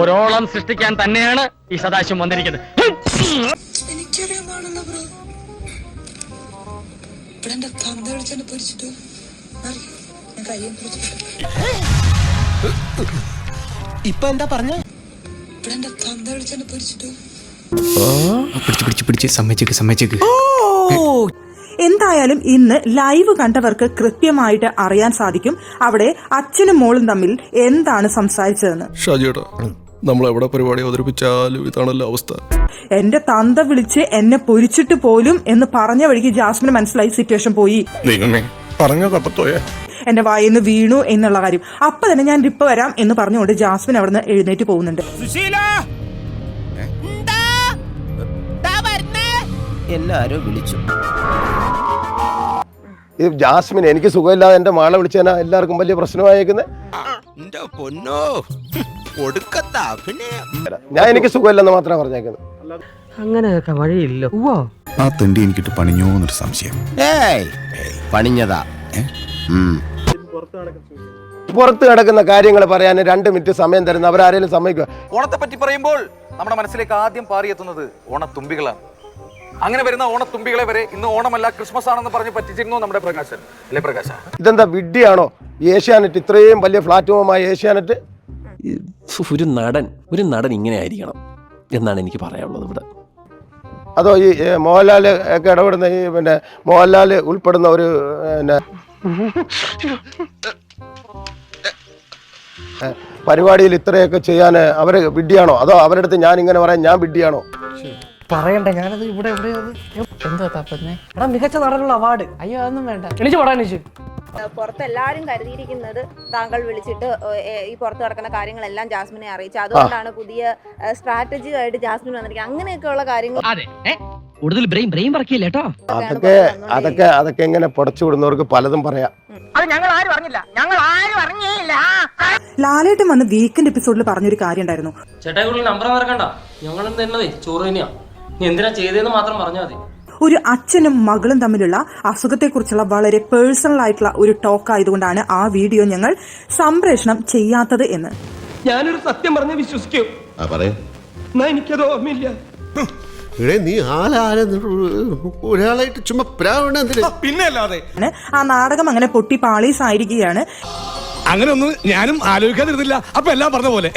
ഒരോളം സൃഷ്ടിക്കാൻ തന്നെയാണ് ഈ സദാശിവം വന്നിരിക്കുന്നത്. ഇപ്പൊ എന്താ പറഞ്ഞ? സമ്മതിച്ചേക്ക്. എന്തായാലും ഇന്ന് ലൈവ് കണ്ടവർക്ക് കൃത്യമായിട്ട് അറിയാൻ സാധിക്കും അവിടെ അച്ഛനും മോളും തമ്മിൽ എന്താണ് സംസാരിച്ചതെന്ന്. ഷാജിയേട്ടാ, നമ്മളെവിടെ പരിപാടി അവതരിപ്പിച്ചാലും ഇതാണല്ലോ അവസ്ഥ. എന്റെ തന്ത വിളിച്ച് എന്നെ പൊരിച്ചിട്ട് പോലും എന്ന് പറഞ്ഞ വഴിക്ക് ജാസ്മിന് മനസ്സിലായി സിറ്റുവേഷൻ പോയി. എന്റെ വായിന്ന് വീണു എന്നുള്ള കാര്യം. അപ്പൊ തന്നെ ഞാൻ ഇപ്പൊ വരാം എന്ന് പറഞ്ഞുകൊണ്ട് ജാസ്മിൻ അവിടുന്ന് എഴുന്നേറ്റ് പോകുന്നുണ്ട്. എല്ലാരും വിളിച്ചു. ഈ ജാസ്മിൻ എനിക്ക് സുഖമില്ലാതെ എന്റെ മാളെ വിളിച്ചാ എല്ലാവർക്കും വലിയ പ്രശ്നമായേക്കുന്നത്. ഞാൻ എനിക്ക് സുഖമില്ലെന്ന് മാത്രമേ പറഞ്ഞേക്കുന്നത്. അങ്ങനെയൊക്കെ വഴിയില്ലോ. ആ തെണ്ടി എനിക്കിട്ട് പണിഞ്ഞോന്നൊരു സംശയം. പണിഞ്ഞതാ. പുറത്ത് കിടക്കുന്ന കാര്യങ്ങൾ പറയാൻ 2 മിനിറ്റ് സമയം തരുന്ന അവരാരെങ്കിലും സമ്മതിക്കുക? ഓണത്തെ പറ്റി പറയുമ്പോൾ നമ്മുടെ മനസ്സിലേക്ക് ആദ്യം പാറിയെത്തുന്നത് ഓണത്തുമ്പികളാണ്. അങ്ങനെ വരുന്ന ഓണത്തുമ്പികളെ വരെ ഇന്ന് ഓണമല്ല ക്രിസ്മസ് ആണെന്ന് പറഞ്ഞ് പറ്റിച്ചിരുന്നു നമ്മുടെ പ്രകാശൻ. അല്ലേ പ്രകാശ? ഇതെന്താ വിഡ്ഢിയാണോ ഏഷ്യാനെറ്റ്? ഇത്രയും വലിയ പ്ലാറ്റ്ഫോമായ ഏഷ്യാനെറ്റ്. ഒരു നടൻ ഇങ്ങനെ ആയിരിക്കണം എന്നാണ് എനിക്ക് പറയാനുള്ളത് ഇവിടെ. അതോ ഈ മോഹൻലാൽ ഒക്കെ ഇടപെടുന്ന ഈ പിന്നെ മോഹൻലാൽ ഉൾപ്പെടുന്ന ഒരു പരിപാടിയിൽ ഇത്രയൊക്കെ ചെയ്യാൻ അവര് വിഡ്ഢിയാണോ? അതോ അവരുടെ അടുത്ത് ഞാൻ ഇങ്ങനെ പറയാൻ ഞാൻ വിഡ്ഢിയാണോ? പറയണ്ടേ, ഞാനത് ഇവിടെ എന്താ തപ്പന്നെ? എടാ മികച്ച നടനുള്ള അവാർഡ്. അയ്യോ അതൊന്നും വേണ്ട, എണീച്ച് പോടാ എണീച്ച്. പുറത്ത് എല്ലാവരും കരുതിയിരിക്കുന്നത് താങ്കൾ വിളിച്ചിട്ട് ഈ പുറത്ത് നടക്കുന്ന കാര്യങ്ങളെല്ലാം ജാസ്മിനെ അറിയിച്ചു. അതുകൊണ്ടാണ് പുതിയ സ്ട്രാറ്റജി ആയിട്ട് ജാസ്മിൻ വന്നിരിക്കുന്നത്. അങ്ങനെയൊക്കെയുള്ള കാര്യങ്ങൾ കൂടുതൽ ബ്രെയിൻ വർക്കില്ല കേട്ടോ. അതൊക്കെ എങ്ങനെ പുടച്ചു വിടുന്നവർക്ക് പലതും പറയാം. ലാലേട്ടൻ വന്ന് വീക്കെൻഡ് എപ്പിസോഡിൽ പറഞ്ഞൊരു കാര്യം ഉണ്ടായിരുന്നു. ചേട്ടാ നമ്പർ മറക്കണ്ട, ഞങ്ങൾ തന്നതേ ചോറ് തന്നെയാ. നീ എന്തിനാ ചെയ്തതെന്ന് മാത്രം പറഞ്ഞാൽ മതി. ഒരു അച്ഛനും മകളും തമ്മിലുള്ള അസുഖത്തെക്കുറിച്ചുള്ള വളരെ പേഴ്സണൽ ആയിട്ടുള്ള ഒരു ടോക്ക് ആയതുകൊണ്ടാണ് ആ വീഡിയോ ഞങ്ങൾ സംപ്രേഷണം ചെയ്യാത്തത് എന്ന്. ഞാനൊരു സത്യം പറഞ്ഞ് വിശ്വസിക്കൂ. എനിക്കത് ഓർമ്മയില്ല. നീ ഒരാളായിട്ട് ചുമ്മാ പിന്നെ അല്ലാതെ ആ നാടകം അങ്ങനെ പൊട്ടി പാളീസായിരിക്കുകയാണ്. അങ്ങനെ ഒന്നും ഞാനും ആലോചിക്കാതിരുന്നില്ല. അപ്പൊ എല്ലാം പറഞ്ഞ പോലെ